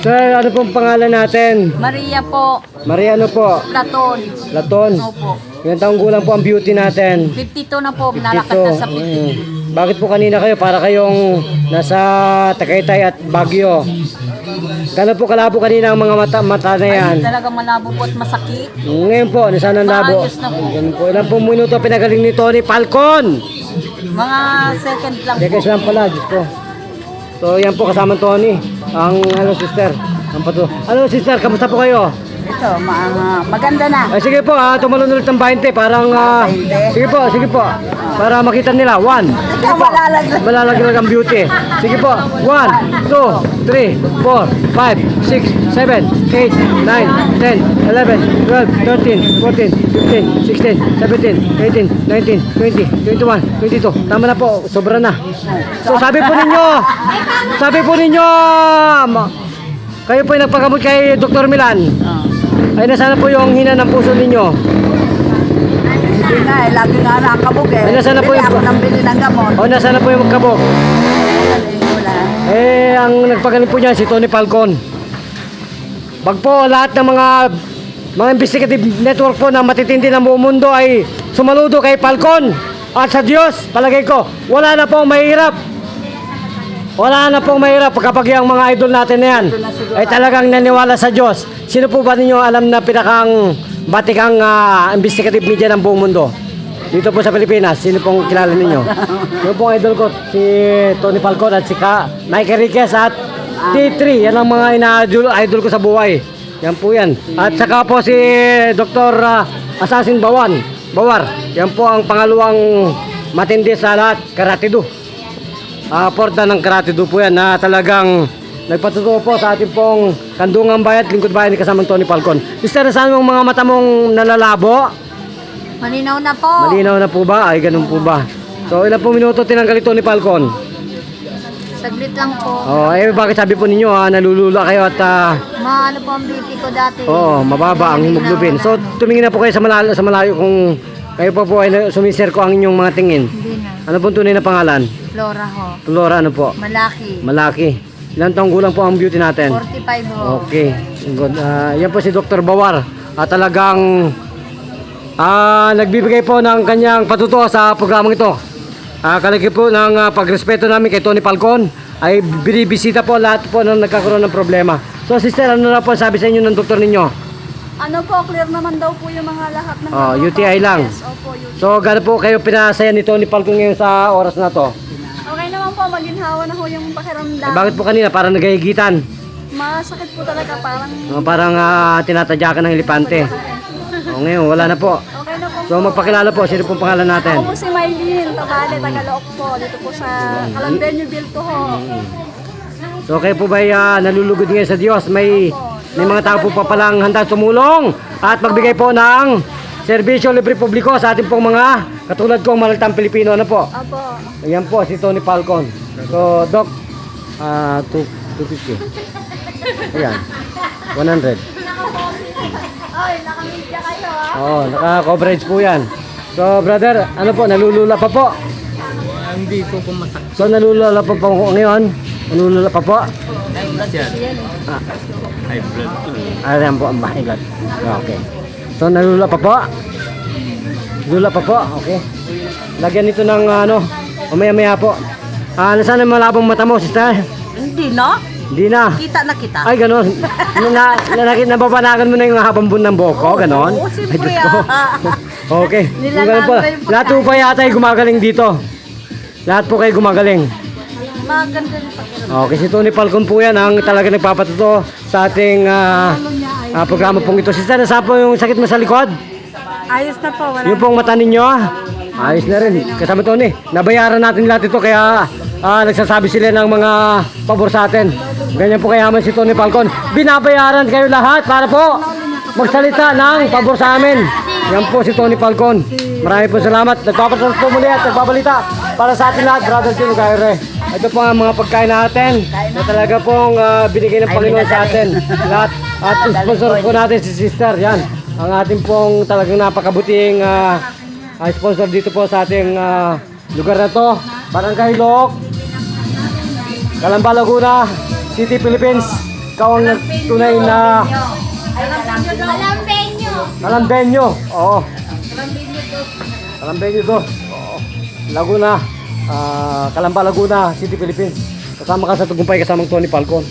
Sir, ano pong pangalan natin? Maria po. Maria ano po? Laton. Laton. Opo. Ilang taong gulang po ang beauty natin? 52 na po. Nalakad na sa 50. Bakit po kanina kayo? Para kayong nasa Tagaytay at Baguio. Kano po kalabo kanina ang mga mata na yan? Talaga malabo po at masakit. Ngayon po, nasaan ang labo? Maayos na po. Ganun po. Ilang pong minuto pinagaling ni Tony Falcon? Mga second lang po. Dekes lang pala, Diyos ko. So yan po kasama Tony. Ang sister. Ang pato. Ano sister, kamusta po kayo? Ito, maganda na. Ay, sige po, tumalon ulit ng 20. Parang, sige po. Para makita nila. 1. Sige po. Malalaglag ang beauty. Sige po. 1, 2, 3, 4, 5, 6, 7, 8, 9, 10, 11, 12, 13, 14, 15, 16, 17, 18, 19, 20, 21, 22. Tama na po. Sobra na. So sabi po ninyo, kayo po yung nagpagamot kay Dr. Milan. Ay, nasaan na po yung hina ng puso ninyo? Hindi nga eh. Lagi nga nakakabog eh. Ay, nasaan na po yung... Ako nang bili ng gamot. O, nasaan na po yung magkabok? Ang nagpagaling po niyan, si Tony Falcon. Bag po, lahat ng mga investigative network po na matitindi ng buong mundo ay sumaludo kay Falcon. At sa Diyos, palagay ko, wala na pong mahirap. Wala na pong mahirap kapag yung mga idol natin na yan ay talagang naniwala sa Diyos. Sino po ba ninyo alam na pinakang batikang investigative media ng buong mundo? Dito po sa Pilipinas, sino pong kilala ninyo? Yung pong idol ko, si Tony Falcon at si Mike Enriquez at T3. Yan ang mga ina-idol ko sa buhay. Yan po yan. At saka po si Dr. Assassin Bawar. Yan po ang pangalawang matindi sa lahat, Karate Do. Porta ng Karate Do po yan na talagang nagpatutuo po sa ating pong Kandungang Bayat, Lingkod Bayan ni kasamang Tony Falcon. Mister, saan mong mga mata mong nalalabo? Malinaw na po. Malinaw na po ba? Ay, ganun po ba? So, ilan po minuto tinanggal ni Tony Falcon? Saglit lang po. Bakit sabi po ninyo, nalulula kayo at... Maano po ang BP ko dati. Mababa ang hemoglobin. So, tumingin na po kayo sa malayo kung kayo po ay sumiserko ang inyong mga tingin. Hindi na. Ano pong tunay na pangalan? Flora ho. Flora, ano po? Malaki. Ilang taong gulang po ang beauty natin? 45 ho. Okay. Good. Yan po si Dr. Bawar. Talagang nagbibigay po ng kanyang patutuo sa programang ito. Kalaki po ng pagrespeto namin kay Tony Falcon ay binibisita po lahat po na nagkakaroon ng problema. So sister, ano na po sabi sa inyo ng doktor ninyo? Ano po, clear naman daw po yung mga lahat ng UTI lang. Yes, opo, UTI. So gaano po kayo pinasaya ni Tony Falcon ngayon sa oras na to? Okay naman po, maginhawa na ho yung pakiramdam. Bakit po kanina parang nagahigitan? Masakit po talaga, parang... Parang tinatadyakan ng elepante. Ngayon wala na po. Okay na po. So magpakilala po, sino pong pangalan natin? Ako po si Maylene Tabale, Tagalook po. Dito po sa Calandeño Bilto ho. So kayo po ba nalulugod ngayon sa Diyos? May mga tao po pa palang handa tumulong at magbigay po ng serbisyo libre publiko sa ating pong mga katulad kong malaltang Pilipino. Ano po? Apo. Ayan po si Tony Falcon. So Doc, 250. Ayan, 100. Ay, nakamedya kayo ha. Oo, naka-coverage po yan. So brother, ano po, nalulula pa po? Hindi ko pumasak. So nalulula pa po ngayon? Nalulula pa po? High blood yan. High blood to. Ayan po ang mahigat. Okay. So nalula pa po? Lula pa po? Okay. Lagyan nito ng maya po. Nasaan ang malabong mata mo, sister? Hindi na. Hindi na. Kita na kita. Ay, ganon. Nababanagan mo na yung habang buwan ng buhok ko, ganon? Oo, Ay, siyempre Diyos ko. Okay. Yung ganun po. Nilalaro yung Lahat po ba yata ay gumagaling dito? Lahat po kayo gumagaling. Maganda yung pakiramdam. Okay, si Tony Falcon po yan ang talaga nagpapatuto sa ating programa pong ito. Sister, nasa po yung sakit mo sa likod? Ayos na po. Wala. Yung pong mata ninyo, ayos na rin. Kasama Tony, nabayaran natin lahat ito kaya nagsasabi sila ng mga pabor sa atin. Ganyan po kayaman si Tony Falcon. Binabayaran kayo lahat para po magsalita ng pabor sa amin. Yan po si Tony Falcon. Marami po salamat. Nagpapatuloy po muli at nagbabalita para sa atin lahat, Brother Chino Gaire. Ito po ang mga pagkain natin na talaga pong binigay ng Panginoon sa atin. Lahat. At sponsor po natin si Sister. Yan. Ang ating pong talagang napakabuting sponsor dito po sa ating lugar na to. Barangay Lok, Calamba, Laguna. City, Philippines. Ikaw ang tunay na Kalambenyo. Kalambenyo. Oo. Kalambenyo to. Oo. Laguna. Calamba, Laguna, City, Philippines. Kasama ka sa Tagumpay, kasamang Tony Falcon.